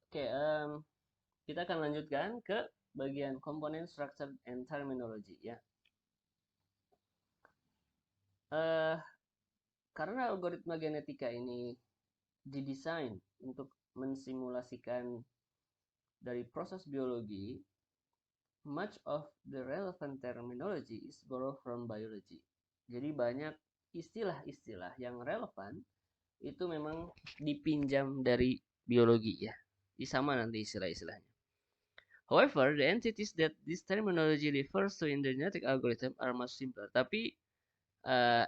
Oke, kita akan lanjutkan ke bagian komponen structure and terminology ya. Eh, karena algoritma genetika ini didesain untuk mensimulasikan dari proses biologi, much of the relevant terminology is borrowed from biology. Jadi banyak istilah-istilah yang relevan itu memang dipinjam dari biologi ya. Sama nanti istilah-istilahnya. However, the entities that this terminology refers to in the genetic algorithm are much simpler. Tapi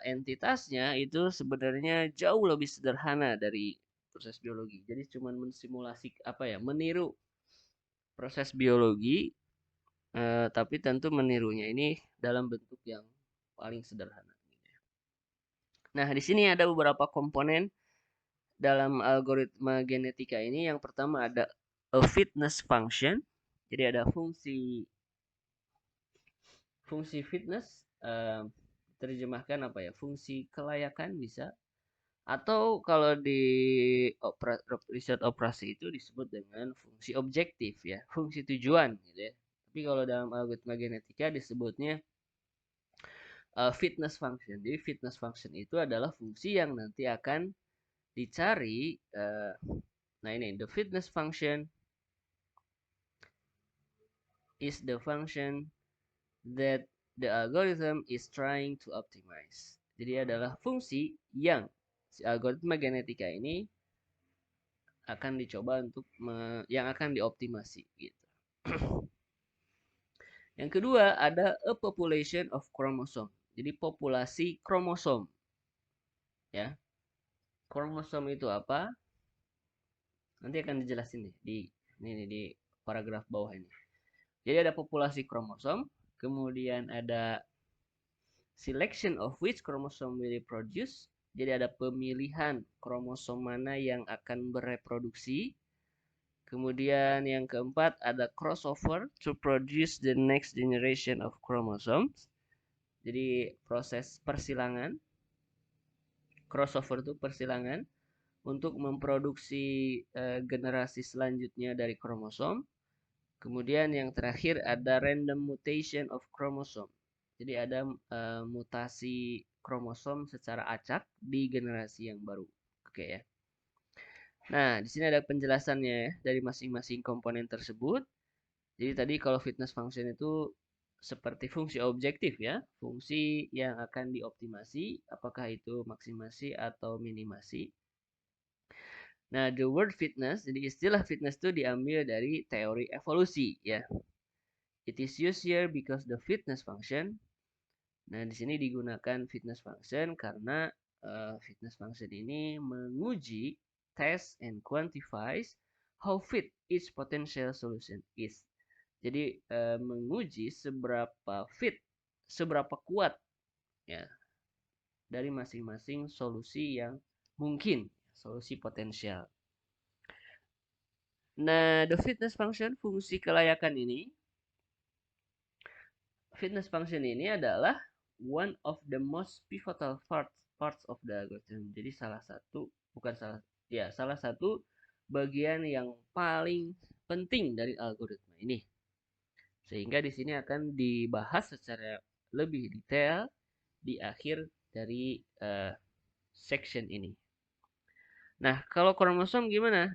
entitasnya itu sebenarnya jauh lebih sederhana dari proses biologi. Jadi cuma mensimulasi meniru proses biologi, tapi tentu menirunya ini dalam bentuk yang paling sederhana. Nah, di sini ada beberapa komponen dalam algoritma genetika ini. Yang pertama ada a fitness function. Jadi ada fungsi fitness, terjemahkan fungsi kelayakan bisa, atau kalau di riset operasi itu disebut dengan fungsi objektif ya, fungsi tujuan gitu ya. Tapi kalau dalam algoritma genetika disebutnya fitness function. Jadi fitness function itu adalah fungsi yang nanti akan dicari. Nah ini the fitness function is the function that the algorithm is trying to optimize. Jadi adalah fungsi yang si algoritma genetika ini akan dicoba untuk yang akan dioptimasi gitu. Yang kedua ada a population of chromosome. Jadi populasi kromosom. Ya. Kromosom itu apa? Nanti akan dijelasin di paragraf bawah ini. Jadi ada populasi kromosom, kemudian ada selection of which chromosome will reproduce. Jadi ada pemilihan kromosom mana yang akan bereproduksi. Kemudian yang keempat ada crossover to produce the next generation of chromosomes. Jadi proses persilangan. Crossover itu persilangan untuk memproduksi generasi selanjutnya dari kromosom. Kemudian yang terakhir ada random mutation of chromosome. Jadi ada mutasi kromosom secara acak di generasi yang baru. Oke ya. Nah, di sini ada penjelasannya ya dari masing-masing komponen tersebut. Jadi tadi kalau fitness function itu seperti fungsi objektif ya, fungsi yang akan dioptimasi, apakah itu maksimasi atau minimasi. Nah, the word fitness, jadi istilah fitness itu diambil dari teori evolusi ya. It is used here because the fitness function. Nah, di sini digunakan fitness function karena fitness function ini menguji, test, and quantifies how fit each potential solution is. Jadi menguji seberapa fit, seberapa kuat ya dari masing-masing solusi yang mungkin, solusi potensial. Nah, the fitness function, fungsi kelayakan ini, fitness function ini adalah one of the most pivotal parts of the algorithm. Jadi salah satu bagian yang paling penting dari algoritma ini. Sehingga di sini akan dibahas secara lebih detail di akhir dari section ini. Nah, kalau kromosom gimana?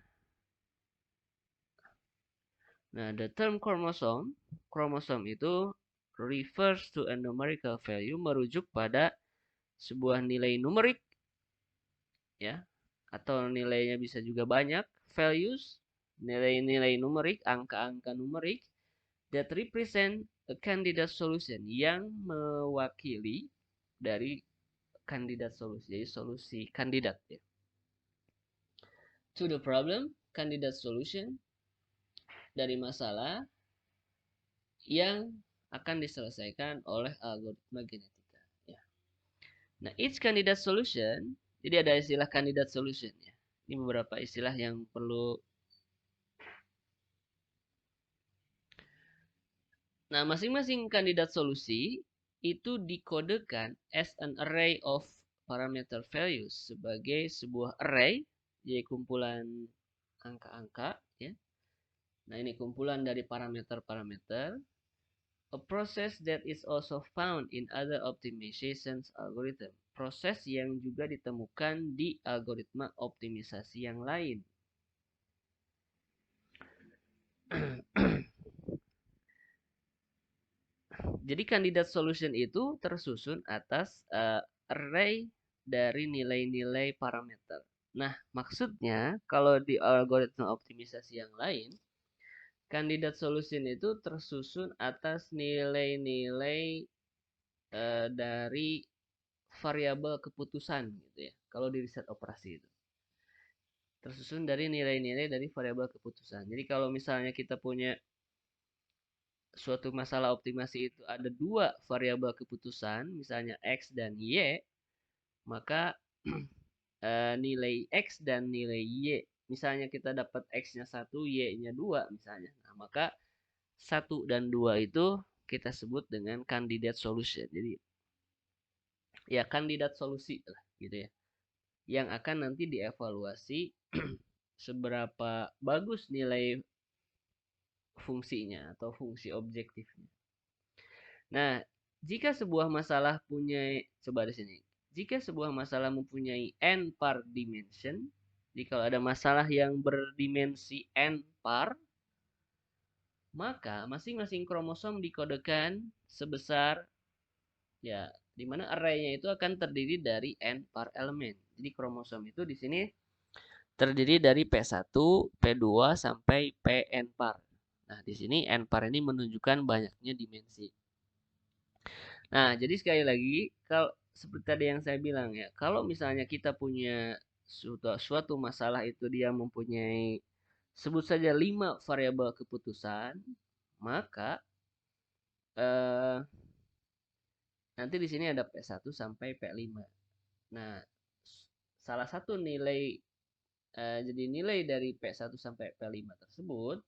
Nah, the term kromosom itu refers to a numerical value, merujuk pada sebuah nilai numerik ya, atau nilainya bisa juga banyak, values, nilai-nilai numerik, angka-angka numerik that represent a candidate solution, yang mewakili dari kandidat solusi, jadi solusi kandidat ya. To the problem, candidate solution, dari masalah yang akan diselesaikan oleh algoritma genetika ya. Nah, each candidate solution, jadi ada istilah candidate solution ya. Ini beberapa istilah yang perlu. Nah, masing-masing kandidat solusi itu dikodekan as an array of parameter values, sebagai sebuah array, jadi kumpulan angka-angka ya, Nah, ini kumpulan dari parameter-parameter. A process that is also found in other optimization algorithm. Proses yang juga ditemukan di algoritma optimisasi yang lain. Jadi kandidat solution itu tersusun atas array dari nilai-nilai parameter. Nah, maksudnya kalau di algoritma optimisasi yang lain, kandidat solution itu tersusun atas nilai-nilai dari variabel keputusan gitu ya. Kalau di riset operasi itu tersusun dari nilai-nilai dari variabel keputusan. Jadi kalau misalnya kita punya suatu masalah optimasi itu ada dua variabel keputusan, misalnya x dan y, maka nilai x dan nilai y, misalnya kita dapat x-nya 1, y-nya 2 misalnya. Nah, maka 1 dan 2 itu kita sebut dengan candidate solution. Jadi ya kandidat solusi lah gitu ya. Yang akan nanti dievaluasi seberapa bagus nilai fungsinya atau fungsi objektifnya. Nah, jika sebuah masalah coba di sini. Jika sebuah masalah mempunyai n par dimension, jadi kalau ada masalah yang berdimensi n par, maka masing-masing kromosom dikodekan sebesar ya, di mana array-nya itu akan terdiri dari n par elemen. Jadi kromosom itu di sini terdiri dari P1, P2 sampai Pn par. Nah, di sini n par ini menunjukkan banyaknya dimensi. Nah, jadi sekali lagi, kalau seperti tadi yang saya bilang ya, kalau misalnya kita punya suatu masalah itu dia mempunyai sebut saja 5 variabel keputusan, maka eh, nanti di sini ada P1 sampai P5. Nah, salah satu nilai jadi nilai dari P1 sampai P5 tersebut,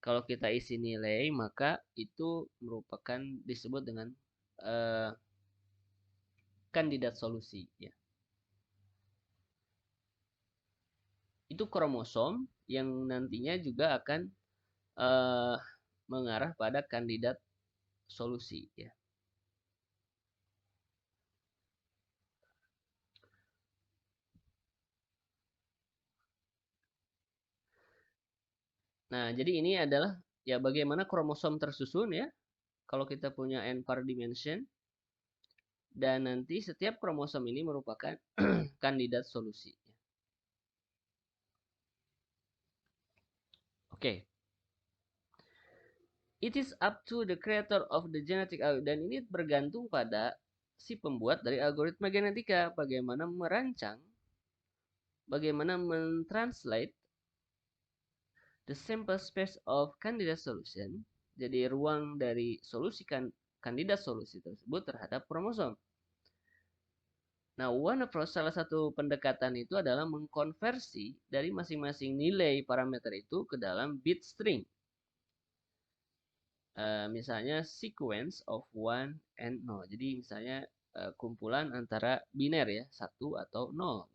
kalau kita isi nilai, maka itu merupakan disebut dengan eh, kandidat solusi ya. Itu kromosom yang nantinya juga akan eh, mengarah pada kandidat solusi ya. Nah, jadi ini adalah ya bagaimana kromosom tersusun ya. Kalau kita punya n par dimension dan nanti setiap kromosom ini merupakan kandidat solusi. Oke. It is up to the creator of the genetic algorithm, dan ini bergantung pada si pembuat dari algoritma genetika bagaimana merancang, bagaimana mentranslate the sample space of candidate solution, jadi ruang dari solusi kandidat solusi tersebut terhadap kromosom. Nah, one approach, salah satu pendekatan itu adalah mengkonversi dari masing-masing nilai parameter itu ke dalam bit string. Misalnya sequence of 1 and 0. Jadi misalnya kumpulan antara biner ya, 1 atau 0.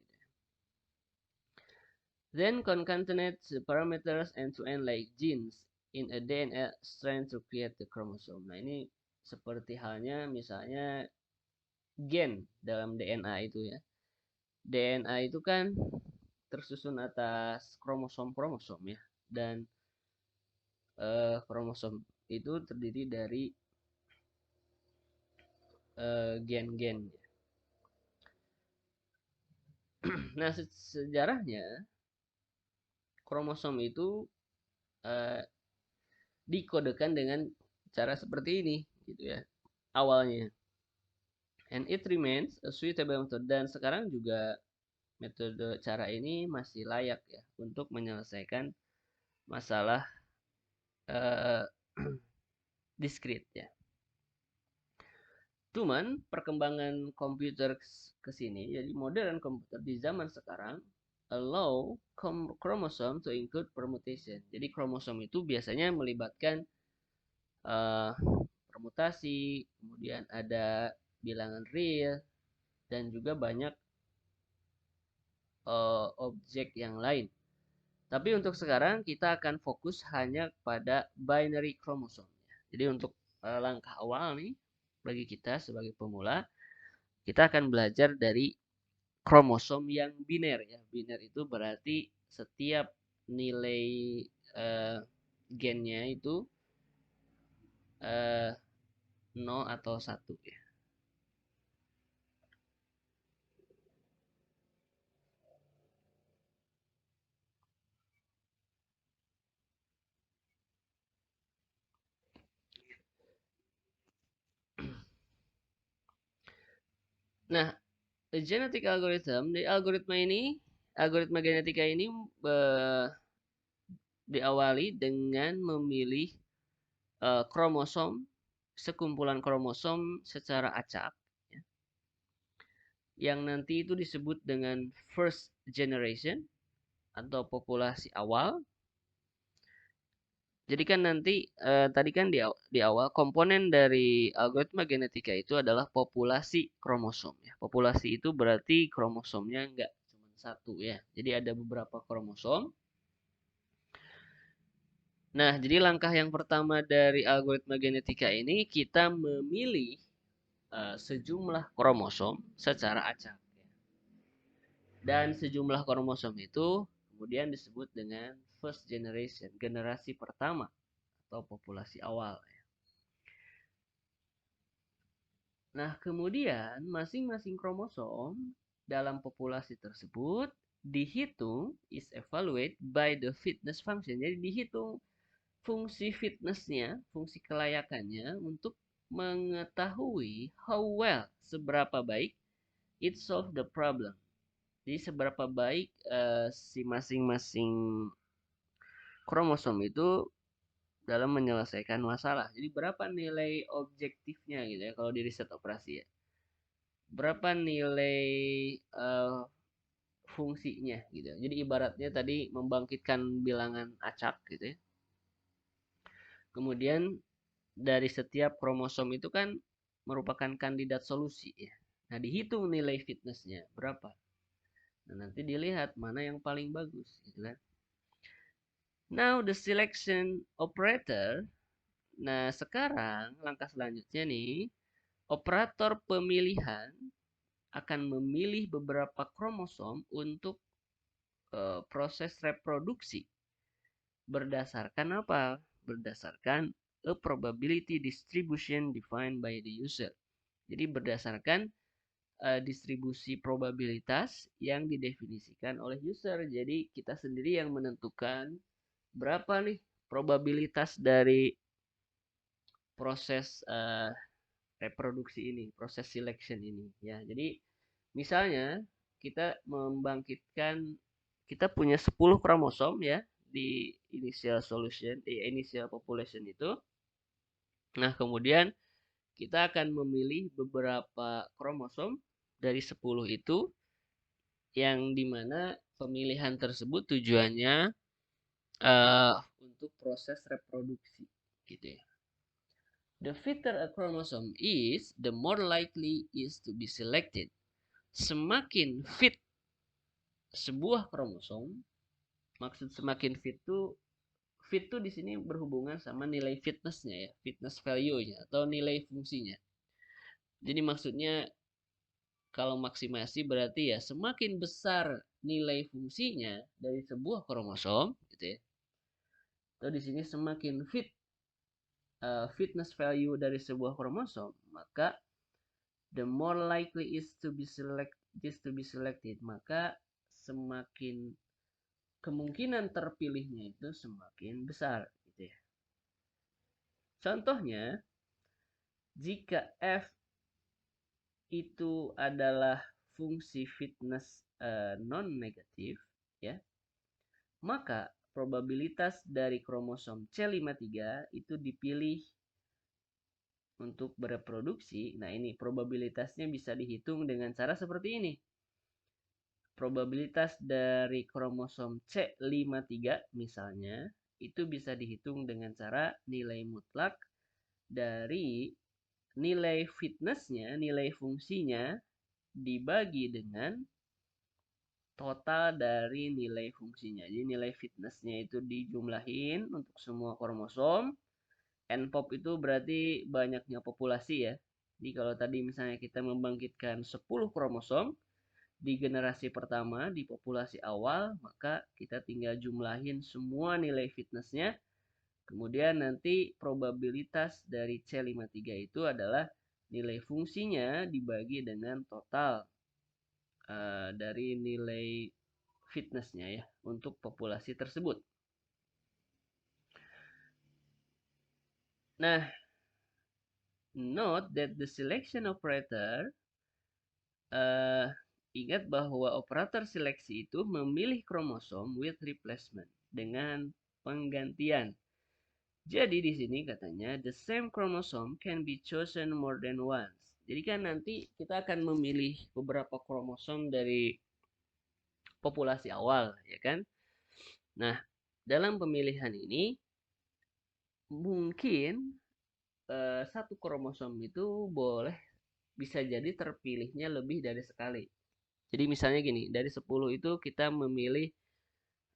Then concatenate the parameters end-to-end like genes in a DNA strand to create the chromosome. Nah, ini seperti halnya misalnya gen dalam DNA itu ya. DNA itu kan tersusun atas kromosom-kromosom ya. Dan kromosom itu terdiri dari gen-gen. Nah, sejarahnya kromosom itu dikodekan dengan cara seperti ini gitu ya awalnya. And it remains a suitable method, dan sekarang juga metode cara ini masih layak ya untuk menyelesaikan masalah diskrit ya. Cuman perkembangan komputer ke sini, jadi modern komputer di zaman sekarang allow chromosome to include permutation. Jadi kromosom itu biasanya melibatkan permutasi, kemudian ada bilangan real, dan juga banyak objek yang lain. Tapi untuk sekarang kita akan fokus hanya pada binary chromosome. Jadi untuk langkah awal nih bagi kita sebagai pemula, kita akan belajar dari kromosom yang biner ya. Biner itu berarti setiap nilai eh, gennya itu 0 atau 1 ya. Nah, the genetic algorithm, di algoritma genetika ini diawali dengan memilih kromosom, sekumpulan kromosom secara acak, ya, yang nanti itu disebut dengan first generation atau populasi awal. Jadi kan nanti tadi kan di awal komponen dari algoritma genetika itu adalah populasi kromosom ya. Populasi itu berarti kromosomnya nggak cuma satu ya. Jadi ada beberapa kromosom. Nah, jadi langkah yang pertama dari algoritma genetika ini kita memilih sejumlah kromosom secara acak. Dan sejumlah kromosom itu kemudian disebut dengan first generation, generasi pertama atau populasi awal. Nah, kemudian masing-masing kromosom dalam populasi tersebut dihitung is evaluated by the fitness function. Jadi dihitung fungsi fitnessnya, fungsi kelayakannya untuk mengetahui how well, seberapa baik it solve the problem. Jadi seberapa baik si masing-masing kromosom itu dalam menyelesaikan masalah. Jadi berapa nilai objektifnya gitu ya kalau di riset operasi ya. Berapa nilai fungsinya gitu. Jadi ibaratnya tadi membangkitkan bilangan acak gitu ya. Kemudian dari setiap kromosom itu kan merupakan kandidat solusi ya. Nah, dihitung nilai fitnessnya berapa. Nah, nanti dilihat mana yang paling bagus gitu kan. Now the selection operator. Nah, sekarang langkah selanjutnya nih, operator pemilihan akan memilih beberapa kromosom untuk proses reproduksi. Berdasarkan apa? Berdasarkan a probability distribution defined by the user. Jadi berdasarkan distribusi probabilitas yang didefinisikan oleh user. Jadi kita sendiri yang menentukan berapa nih probabilitas dari proses reproduksi ini, proses selection ini ya. Jadi misalnya kita membangkitkan, kita punya 10 kromosom ya di initial solution, di initial population itu. Nah, kemudian kita akan memilih beberapa kromosom dari 10 itu yang dimana pemilihan tersebut tujuannya untuk proses reproduksi gitu ya. The fitter a chromosome is, the more likely is to be selected. Semakin fit sebuah kromosom, maksud semakin fit tuh di sini berhubungan sama nilai fitnessnya ya, fitness value-nya atau nilai fungsinya. Jadi maksudnya kalau maksimasi berarti ya semakin besar nilai fungsinya dari sebuah kromosom, gitu ya. Atau di sini semakin fitness value dari sebuah kromosom, maka the more likely is to be selected, maka semakin kemungkinan terpilihnya itu semakin besar gitu ya. Contohnya, jika F itu adalah fungsi fitness non negatif ya, maka probabilitas dari kromosom C53 itu dipilih untuk bereproduksi. Nah, ini probabilitasnya bisa dihitung dengan cara seperti ini. Probabilitas dari kromosom C53 misalnya itu bisa dihitung dengan cara nilai mutlak dari nilai fitnessnya, nilai fungsinya dibagi dengan total dari nilai fungsinya. Jadi nilai fitnessnya itu dijumlahin untuk semua kromosom. N-pop itu berarti banyaknya populasi ya. Jadi kalau tadi misalnya kita membangkitkan 10 kromosom di generasi pertama di populasi awal, maka kita tinggal jumlahin semua nilai fitnessnya. Kemudian nanti probabilitas dari C53 itu adalah nilai fungsinya dibagi dengan total dari nilai fitnessnya ya untuk populasi tersebut. Nah, note that the selection operator, ingat bahwa operator seleksi itu memilih kromosom with replacement dengan penggantian. Jadi di sini katanya the same chromosome can be chosen more than once. Jadi kan nanti kita akan memilih beberapa kromosom dari populasi awal, ya kan? Nah, dalam pemilihan ini mungkin satu kromosom itu boleh bisa jadi terpilihnya lebih dari sekali. Jadi misalnya gini, dari 10 itu kita memilih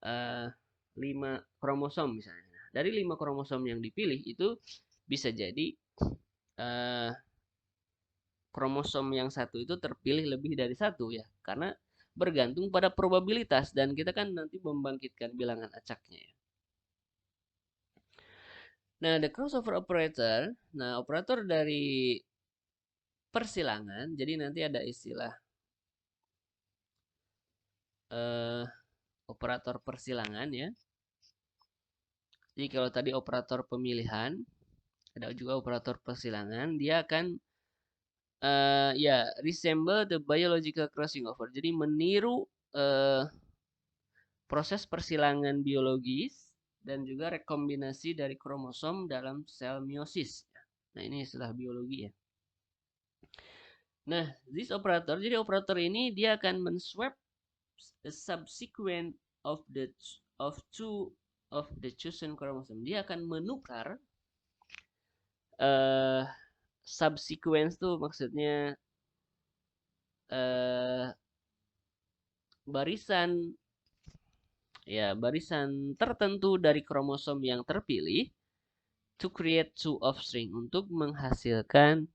5 kromosom misalnya. Dari 5 kromosom yang dipilih itu bisa jadi kromosom yang satu itu terpilih lebih dari satu ya, karena bergantung pada probabilitas dan kita kan nanti membangkitkan bilangan acaknya ya. Nah, the crossover operator, nah operator dari persilangan, jadi nanti ada istilah operator persilangan ya. Jadi kalau tadi operator pemilihan, ada juga operator persilangan, dia akan ya resemble the biological crossing over. Jadi meniru proses persilangan biologis dan juga rekombinasi dari kromosom dalam sel meiosis. Nah, ini istilah biologi ya. Nah, this operator, jadi operator ini dia akan menswap a subsequent of two of the chosen chromosome. Dia akan menukar subsequence tuh maksudnya barisan tertentu dari kromosom yang terpilih to create two offspring, untuk menghasilkan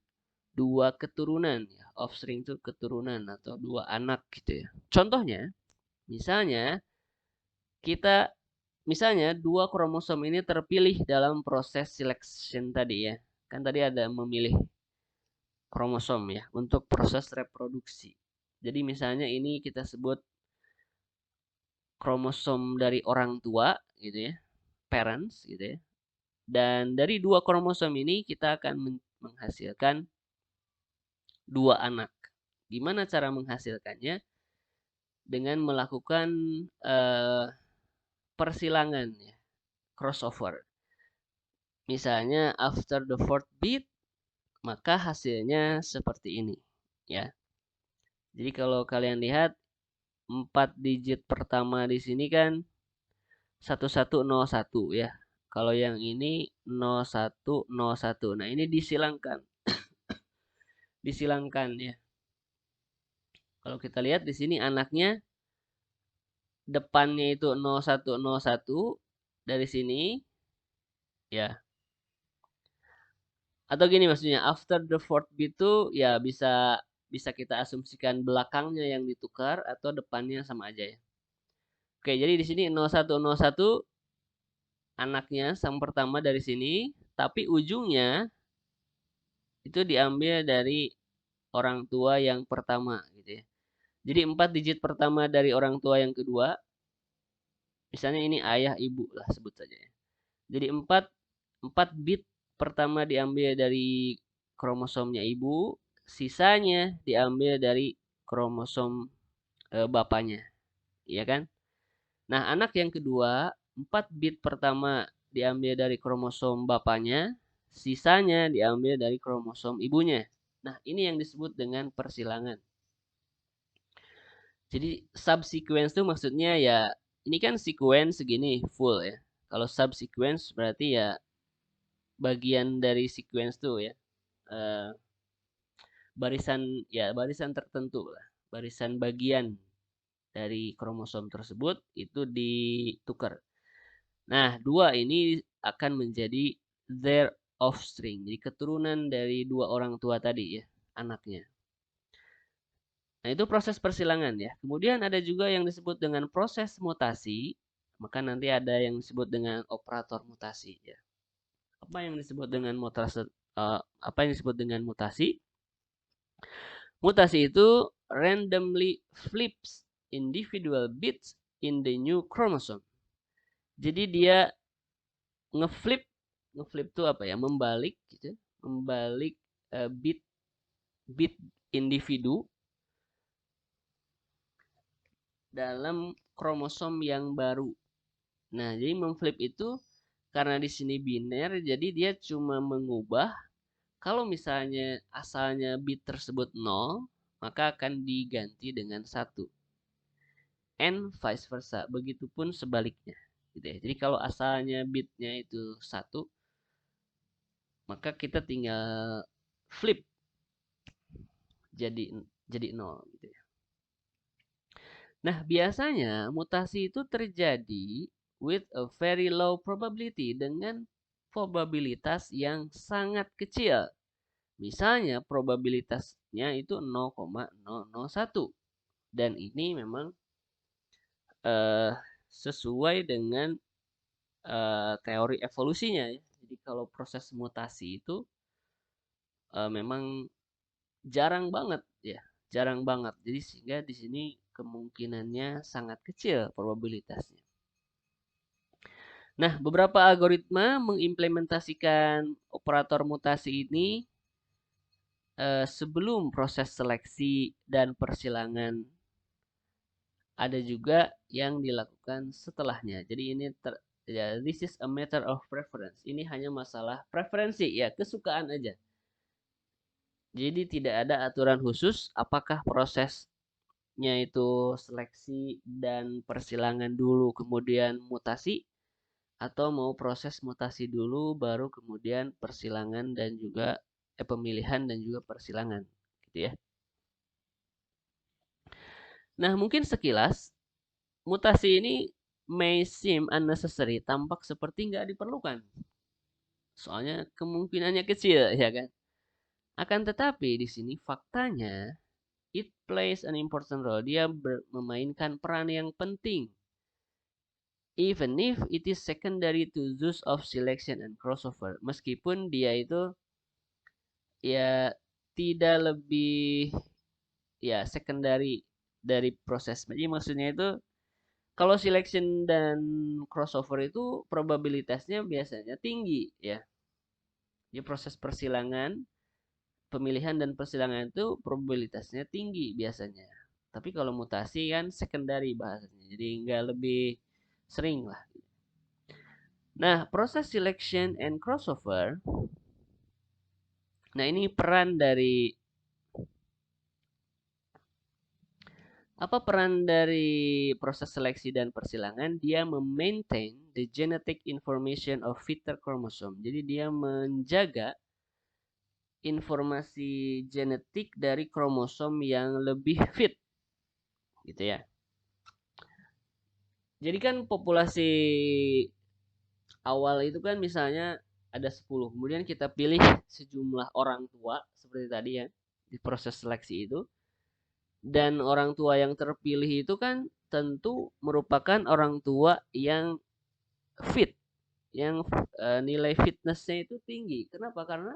dua keturunan ya. Offspring itu keturunan atau dua anak gitu ya. Contohnya, misalnya dua kromosom ini terpilih dalam proses selection tadi ya. Kan tadi ada memilih kromosom ya untuk proses reproduksi. Jadi misalnya ini kita sebut kromosom dari orang tua gitu ya, parents gitu ya. Dan dari dua kromosom ini kita akan menghasilkan dua anak. Gimana cara menghasilkannya? Dengan melakukan persilangan ya, crossover. Misalnya after the fourth beat, maka hasilnya seperti ini ya. Jadi kalau kalian lihat 4 digit pertama di sini kan 1101 ya. Kalau yang ini 0101. Nah, ini disilangkan. Disilangkan ya. Kalau kita lihat di sini anaknya depannya itu 0101 dari sini ya. Atau gini maksudnya after the fourth beat itu ya bisa kita asumsikan belakangnya yang ditukar atau depannya sama aja ya. Oke, jadi di sini 0101 anaknya sang pertama dari sini, tapi ujungnya itu diambil dari orang tua yang pertama gitu ya. Jadi 4 digit pertama dari orang tua yang kedua, misalnya ini ayah ibu lah sebut saja ya. Jadi 4 bit pertama diambil dari kromosomnya ibu, sisanya diambil dari kromosom bapaknya. Iya kan? Nah, anak yang kedua, 4 bit pertama diambil dari kromosom bapaknya, sisanya diambil dari kromosom ibunya. Nah, ini yang disebut dengan persilangan. Jadi subsequence itu maksudnya ya, ini kan sequence segini full ya. Kalau subsequence berarti ya bagian dari sequence tuh ya. Barisan tertentu lah, barisan bagian dari kromosom tersebut itu ditukar. Nah, 2 ini akan menjadi their offspring. Jadi keturunan dari 2 orang tua tadi ya, anaknya. Nah, itu proses persilangan ya. Kemudian ada juga yang disebut dengan proses mutasi, maka nanti ada yang disebut dengan operator mutasi ya. Apa yang disebut dengan mutasi? Mutasi itu randomly flips individual bits in the new chromosome. Jadi dia ngeflip itu apa ya? Membalik gitu. Membalik bit individu dalam kromosom yang baru. Nah, jadi memflip itu karena di sini biner, jadi dia cuma mengubah. Kalau misalnya asalnya bit tersebut 0, maka akan diganti dengan 1. And vice versa. Begitupun sebaliknya. Gitu ya. Jadi kalau asalnya bitnya itu 1, maka kita tinggal flip jadi 0 gitu ya. Nah, biasanya mutasi itu terjadi with a very low probability, dengan probabilitas yang sangat kecil. Misalnya probabilitasnya itu 0,001. Dan ini memang sesuai dengan teori evolusinya ya. Jadi kalau proses mutasi itu memang jarang banget ya, jarang banget. Jadi sehingga di sini kemungkinannya sangat kecil probabilitasnya. Nah, beberapa algoritma mengimplementasikan operator mutasi ini sebelum proses seleksi dan persilangan. Ada juga yang dilakukan setelahnya. Jadi ini ya, this is a matter of preference. Ini hanya masalah preferensi ya, kesukaan aja. Jadi tidak ada aturan khusus apakah prosesnya itu seleksi dan persilangan dulu kemudian mutasi, atau mau proses mutasi dulu baru kemudian persilangan dan juga pemilihan dan juga persilangan gitu ya. Nah, mungkin sekilas mutasi ini may seem unnecessary, tampak seperti nggak diperlukan. Soalnya kemungkinannya kecil ya kan. Akan tetapi di sini faktanya it plays an important role. Dia memainkan peran yang penting. Even if it is secondary to those of selection and crossover. Meskipun dia itu ya tidak lebih ya secondary dari proses. Jadi maksudnya itu kalau selection dan crossover itu probabilitasnya biasanya tinggi ya. Jadi proses persilangan, pemilihan dan persilangan itu probabilitasnya tinggi biasanya. Tapi kalau mutasi kan secondary bahasanya. Jadi nggak lebih sering lah. Nah, proses selection and crossover. Nah, ini peran dari apa peran dari proses seleksi dan persilangan? Dia memaintain the genetic information of fitter chromosome. Jadi dia menjaga informasi genetik dari kromosom yang lebih fit. Gitu ya. Jadi kan populasi awal itu kan misalnya ada 10. Kemudian kita pilih sejumlah orang tua seperti tadi ya di proses seleksi itu. Dan orang tua yang terpilih itu kan tentu merupakan orang tua yang fit, yang nilai fitnessnya itu tinggi. Kenapa? Karena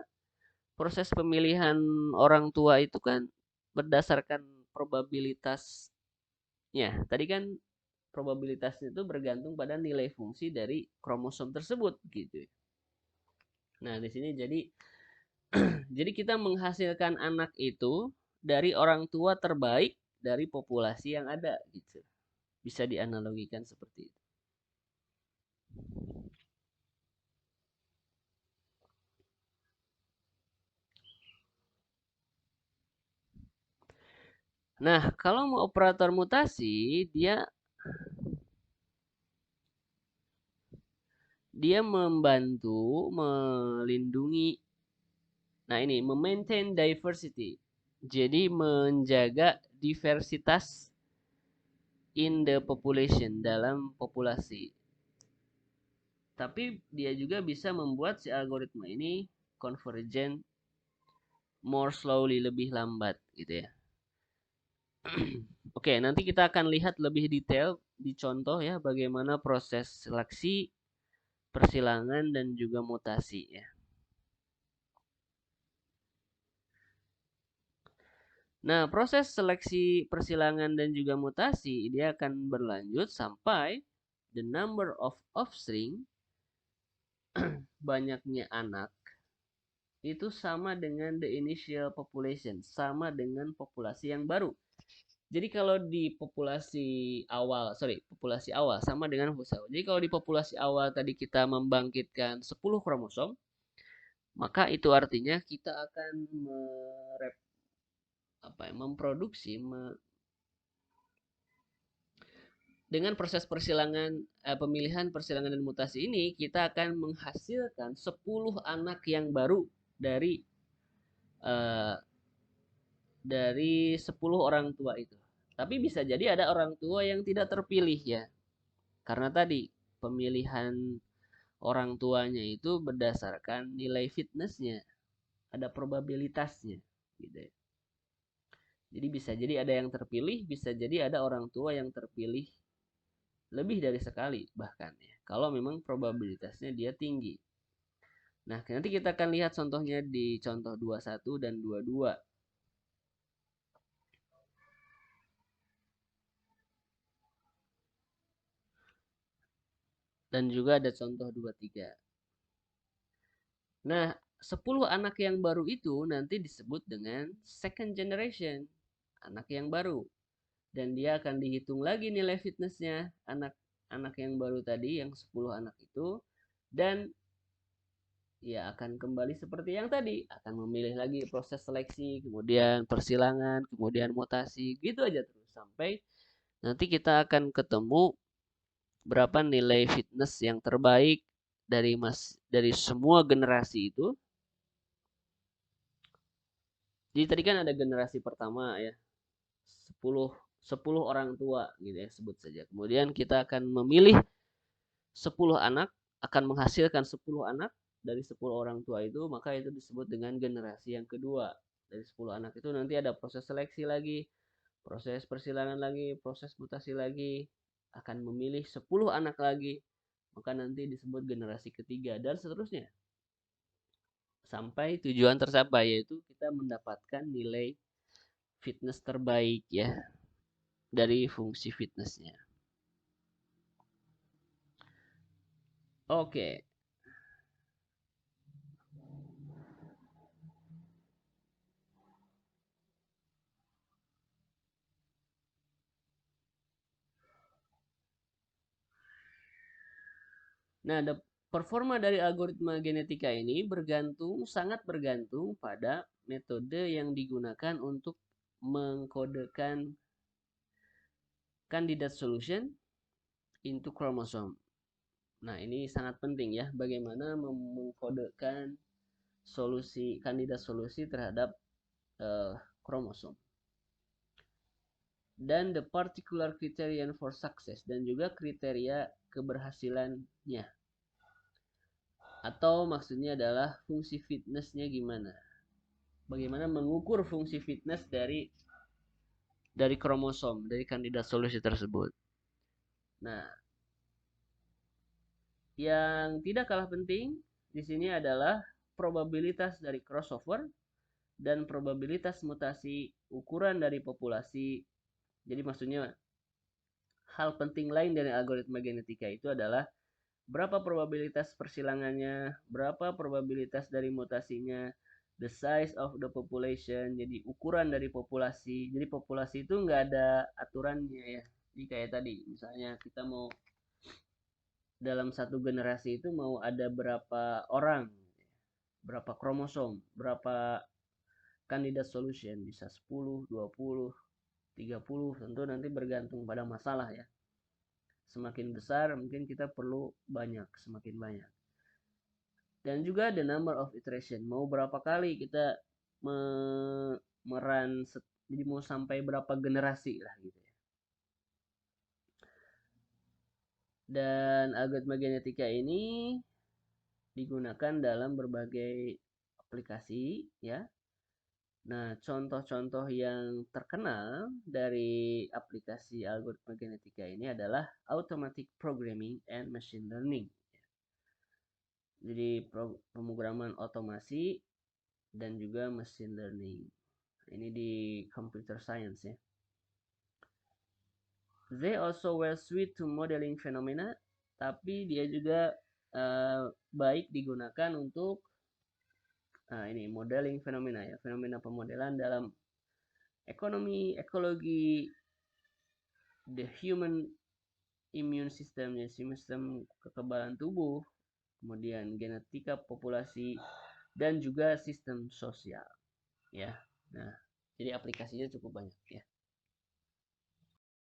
proses pemilihan orang tua itu kan berdasarkan probabilitasnya. Tadi kan probabilitasnya itu bergantung pada nilai fungsi dari kromosom tersebut gitu. Nah, di sini jadi jadi kita menghasilkan anak itu dari orang tua terbaik dari populasi yang ada gitu. Bisa dianalogikan seperti itu. Nah, kalau mau operator mutasi, dia membantu melindungi. Nah, ini memaintain diversity. Jadi menjaga diversitas in the population, dalam populasi. Tapi dia juga bisa membuat si algoritma ini convergent more slowly, lebih lambat gitu ya. Oke, nanti kita akan lihat lebih detail di contoh ya bagaimana proses seleksi, persilangan dan juga mutasi ya. Nah, proses seleksi, persilangan dan juga mutasi dia akan berlanjut sampai the number of offspring, banyaknya anak, itu sama dengan the initial population, sama dengan populasi yang baru. Jadi kalau di populasi awal sama dengan populasi awal. Jadi kalau di populasi awal tadi kita membangkitkan 10 kromosom, maka itu artinya kita akan memproduksi dengan proses pemilihan persilangan dan mutasi ini kita akan menghasilkan 10 anak yang baru dari eh, 10 orang tua itu. Tapi bisa jadi ada orang tua yang tidak terpilih ya. Karena tadi pemilihan orang tuanya itu berdasarkan nilai fitnessnya, ada probabilitasnya gitu ya. Jadi bisa jadi ada yang terpilih, bisa jadi ada orang tua yang terpilih lebih dari sekali bahkan ya. Kalau memang probabilitasnya dia tinggi. Nah, nanti kita akan lihat contohnya di contoh 21 dan 22. Dan juga ada contoh 23. Nah, 10 anak yang baru itu nanti disebut dengan second generation, anak yang baru. Dan dia akan dihitung lagi nilai fitnessnya anak yang baru tadi yang 10 anak itu, dan ya akan kembali seperti yang tadi, akan memilih lagi proses seleksi, kemudian persilangan, kemudian mutasi, gitu aja terus sampai nanti kita akan ketemu berapa nilai fitness yang terbaik dari semua generasi itu. Jadi tadi kan ada generasi pertama ya, 10 10 orang tua gitu ya, sebut saja. Kemudian kita akan memilih 10 anak, akan menghasilkan 10 anak dari 10 orang tua itu, maka itu disebut dengan generasi yang kedua. Dari 10 anak itu nanti ada proses seleksi lagi, proses persilangan lagi, proses mutasi lagi, akan memilih 10 anak lagi, maka nanti disebut generasi ketiga dan seterusnya. Sampai tujuan tercapai, yaitu kita mendapatkan nilai fitness terbaik ya dari fungsi fitnessnya. Oke. Nah, performa dari algoritma genetika ini sangat bergantung pada metode yang digunakan untuk mengkodekan candidate solution into chromosome. Nah, ini sangat penting ya, bagaimana mengkodekan kandidat solusi terhadap kromosom. Dan the particular criterion for success, dan juga kriteria keberhasilannya. Atau maksudnya adalah fungsi fitnessnya gimana. Bagaimana mengukur fungsi fitness dari kromosom, dari kandidat solusi tersebut. Nah, yang tidak kalah penting di sini adalah probabilitas dari crossover dan probabilitas mutasi ukuran dari populasi. Jadi maksudnya hal penting lain dari algoritma genetika itu adalah berapa probabilitas persilangannya, berapa probabilitas dari mutasinya, the size of the population, jadi ukuran dari populasi. Jadi populasi itu nggak ada aturannya ya. Jadi kayak tadi, misalnya kita mau dalam satu generasi itu mau ada berapa orang, berapa kromosom, berapa kandidat solution, bisa 10, 20, 30, tentu nanti bergantung pada masalah ya. Semakin besar mungkin kita perlu semakin banyak. Dan juga the number of iteration, mau berapa kali kita jadi mau sampai berapa generasi lah gitu ya. Dan algoritma genetika ini digunakan dalam berbagai aplikasi ya. Nah, contoh-contoh yang terkenal dari aplikasi algoritma genetika ini adalah automatic programming and machine learning. Jadi pemrograman otomasi dan juga machine learning. Ini di computer science ya. They also well suited to modeling phenomena, tapi dia juga baik digunakan untuk ini modeling fenomena ya, fenomena pemodelan dalam ekonomi, ekologi, the human immune system, ya, sistem kekebalan tubuh, kemudian genetika populasi dan juga sistem sosial ya. Nah, jadi aplikasinya cukup banyak ya.